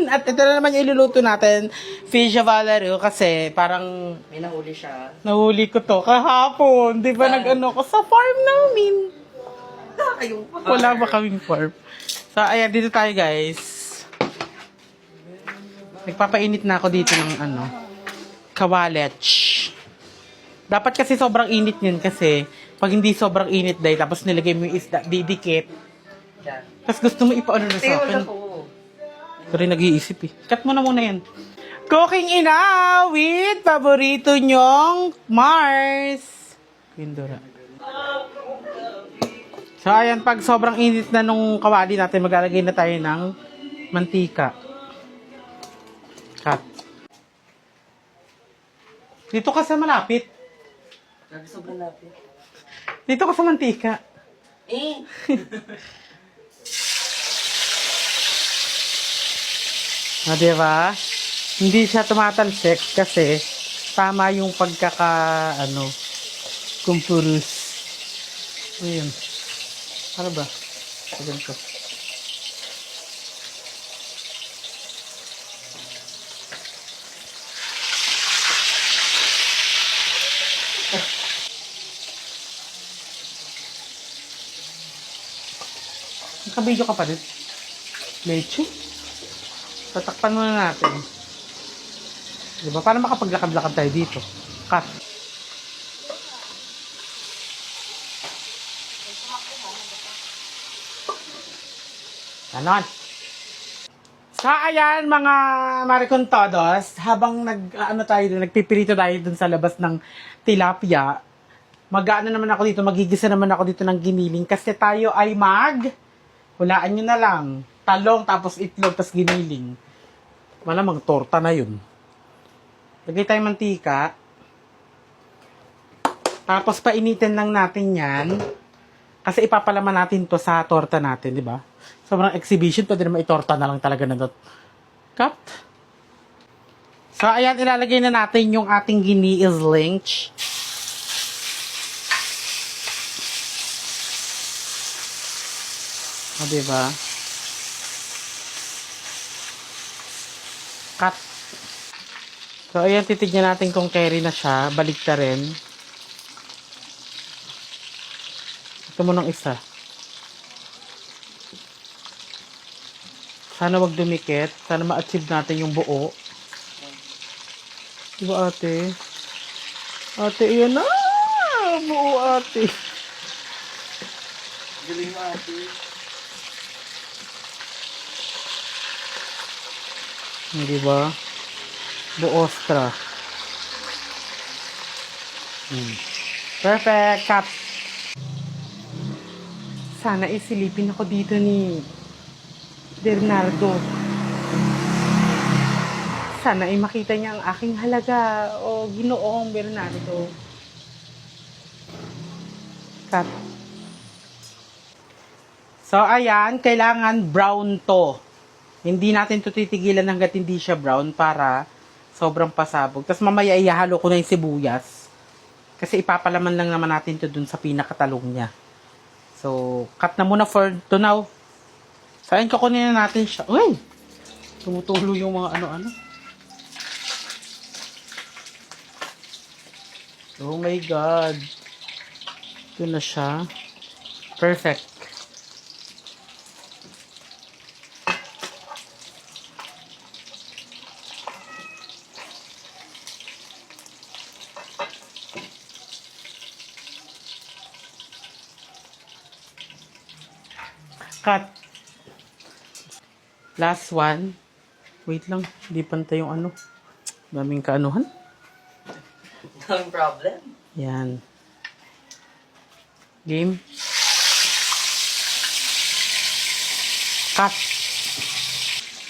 At ito na naman yung iluluto natin. Fish Valerio kasi parang May nahuli siya. nahuli ko to kahapon. Di ba nag-ano ko sa farm namin? Ayun pa. Wala ba kaming farm? So, ayan, dito tayo guys. Nagpapainit na ako dito ng kawalech. Dapat kasi sobrang init yun kasi pag hindi sobrang init dahil tapos nilagay mo yung isda, didikit. Yan. Tapos gusto mo ipaano na sa Tingnan akin. ako. Ito rin nag-iisip eh. Cut mo na muna yan. Cooking ina with paborito nyong Mars. Pindura. So ayan, pag sobrang init na nung kawali natin, maglalagay na tayo ng mantika. Cut. Dito ka sa malapit. Lagi sobrang lapit. Dito ka sa mantika. Eh! Diba? Hindi siya tumatalsik kasi tama yung kumpurus. Ayun. Ano ba? Ayan ko. Nakabidyo ka pa rin. Leche. Tatakpan muna natin. Diba? Para makapaglakad-lakad tayo dito. Cut. Ganon. So, ayan mga maricontodos, habang nagpipirito tayo dun sa labas ng tilapia, naman ako dito, magigisa naman ako dito ng giniling kasi tayo ay hulaan nyo na lang, talong, tapos itlog, tapos giniling. Malamang torta na yun. Lagay tayo mantika. Tapos painitin lang natin yan. Kasi ipapalaman natin to sa torta natin, di ba? Sobrang exhibition, pwede naman itorta na lang talaga na cut. So, ayan, ilalagay na natin yung ating giniling. O, diba? Cut. So, ayan, titignan natin kung carry na siya. Balik na rin. Ito mo ng isa. Sana wag dumikit. Sana ma-achieve natin yung buo. Diba, ate? Ate, iyan na! Buo, ate. Galing mo ate. Hindi ba? Buostra. Perfect! Cut! Sana isilipin ako dito ni Bernardo. Sana ay makita niya ang aking halaga o ginoong Bernardo. Cut. So, ayan. Kailangan brown to. Hindi natin ito titigilan hanggat hindi siya brown para sobrang pasabog. Tapos mamaya ihahalo ko na yung sibuyas. Kasi ipapalaman lang naman natin ito dun sa pinakatalong niya. So, cut na muna for to now. Saan kukunin na natin siya? Uy! Tumutulo yung mga ano-ano. Oh my God. Ito na siya. Perfect. Cut. Last one. Wait lang. Hindi pantay yung ano. Daming kaanuhan. Daming problem. Yan. Game. Cut.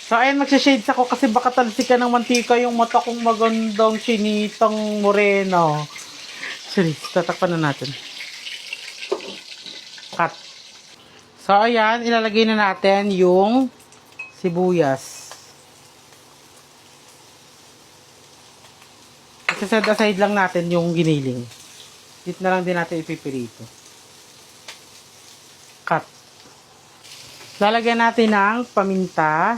So, ayan, magsha-shades ako kasi baka talsikan ng mantika yung mata kong magandang sinitang moreno. Sorry, tatakpan na natin. Cut. So, ayan, ilalagay na natin yung sibuyas. Set aside lang natin yung giniling. Dito na lang din natin ipipirito. Cut. Lalagyan natin ng paminta.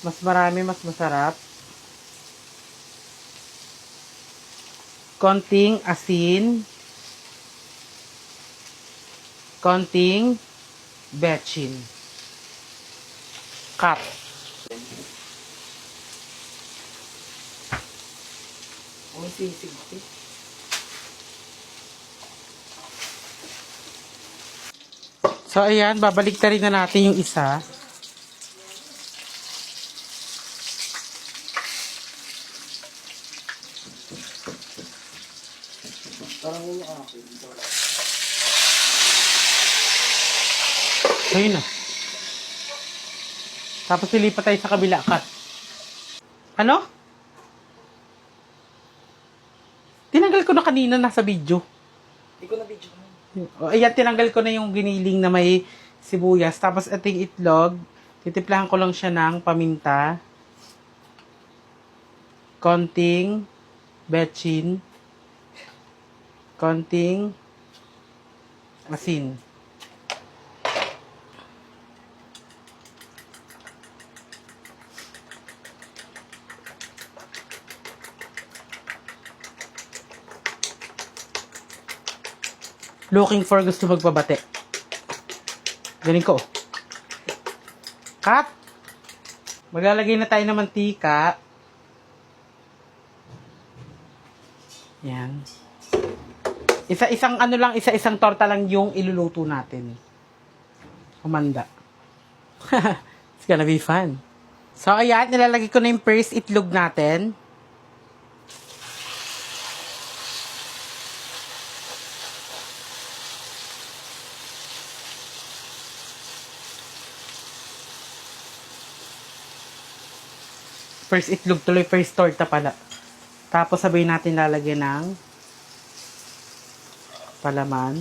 Mas marami, mas masarap. Konting asin. Konting betchin. Cut. May sisig eh. So, ayan, babalik rin na natin yung isa. Parang yun yung akin. Ayun na. Tapos lilipat tayo sa kabila. Cut. Ano? Tinanggal ko na kanina nasa video. Hindi ko na video. O, ayan, tinanggal ko na yung giniling na may sibuyas. Tapos ating itlog. Titimplahan ko lang siya ng paminta. Konting betchin. Konting asin. Looking for gusto magpabate. Galing ko. Cut! Maglalagay na tayo ng mantika. Yan. Isa-isang ano lang, isa-isang torta lang yung iluluto natin. Humanda. It's gonna be fun. So, ayan, nilalagay ko na yung first itlog natin. First itlog tuloy, first torta pala. Tapos sabay natin lalagyan ng palaman.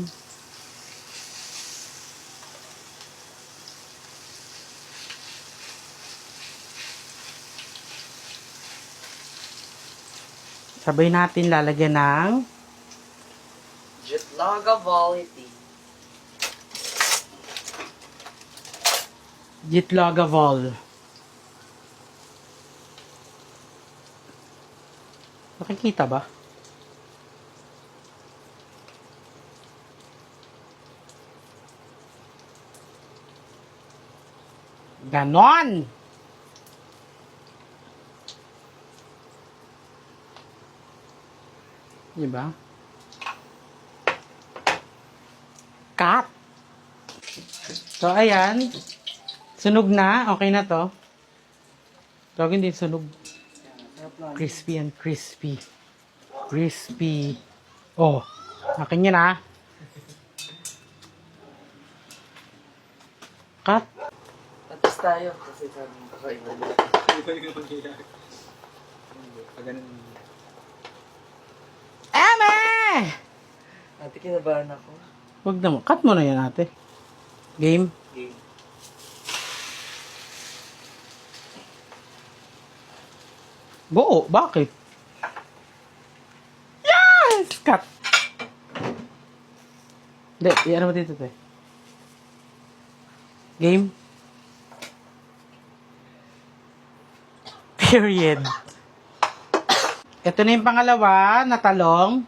Sabay natin lalagyan ng Jitlaga Volity. Jitlaga Vol. Nakikita ba? Ganon! Diba? Cut! So, ayan. Sunog na. Okay na to. Tawagin din sunog. Crispy and crispy. Crispy. Oh, akin yun ah. Cut. Tapos tayo. Kasi sabi mo kakaiba na. Iba yung mangyayari. Pag ganun. Eme! Ate, kinabahan ako. Huwag naman. Cut mo na yan ate. Game. Game. Buo. Bakit? Yes! Cut. Hindi. Iyan mo dito te. Game. Period. Ito na yung pangalawa na talong.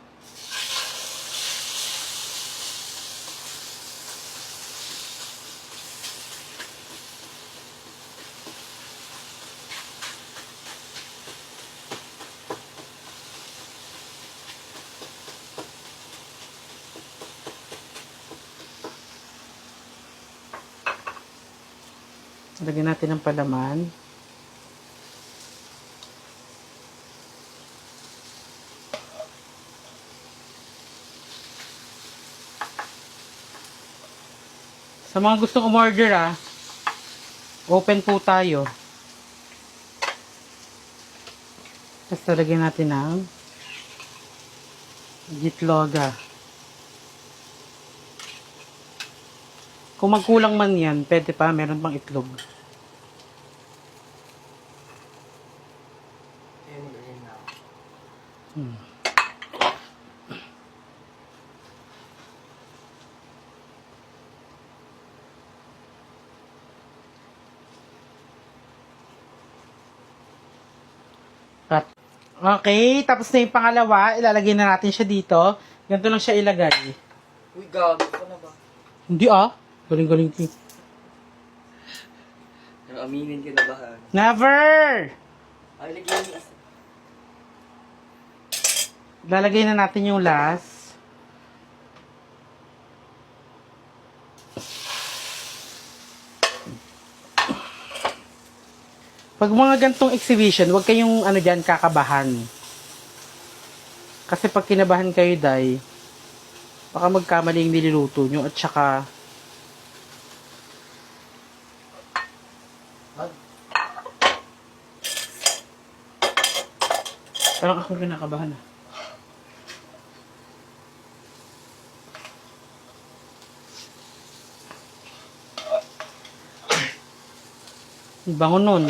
Lagyan natin ng palaman. Sa mga gustong umorder open po tayo. Tapos lagyan natin ng jitloga. Kung magkulang man yan, pwede pa, meron pang itlog. Kaya mag-again na ako. Okay, tapos na yung pangalawa. Ilalagay na natin siya dito. Ganito lang siya ilagay. Uy, gago ka na ba? Hindi ah. Galing-galing. Pero aminin ka na ba, ha? Never! Ay, lagyan mo isa. Lalagay na natin yung last. Pag mga gantong exhibition, huwag kayong dyan, kakabahan. Kasi pag kinabahan kayo, day, baka magkamali yung niluluto nyo at saka parang ako kinakabahan ah. Ang bango nun.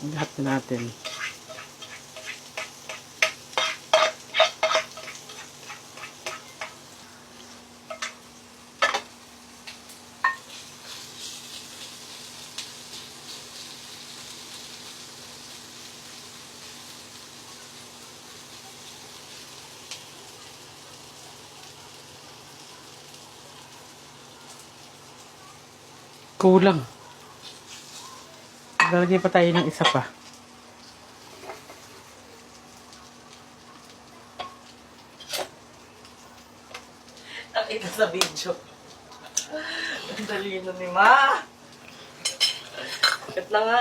Lahat na natin. Kulang. Lalagay pa tayo ng isa pa. Nakita sa video. Ang dali na ni Ma. Kat na nga.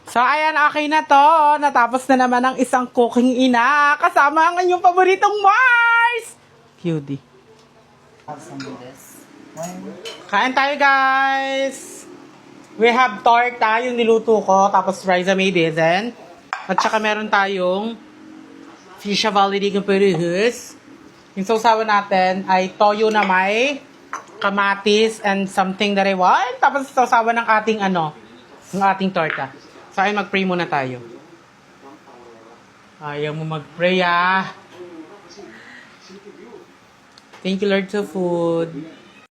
So, ayan, okay na to. Natapos na naman ang isang cooking ina. Kasama ang inyong paboritong Mars! Cutie. Have some of this. Kain tayo, guys! We have torta, yung niluto ko, tapos rice may dizen. At saka meron tayong fish valley ng perihus. Yung sausawan natin ay toyo na may kamatis and something that I want. Tapos sausawan ng ating ng ating torta. So, ayun, mag-pray muna tayo. Ayaw mo mag-pray, ah. Thank you, Lord, sa food.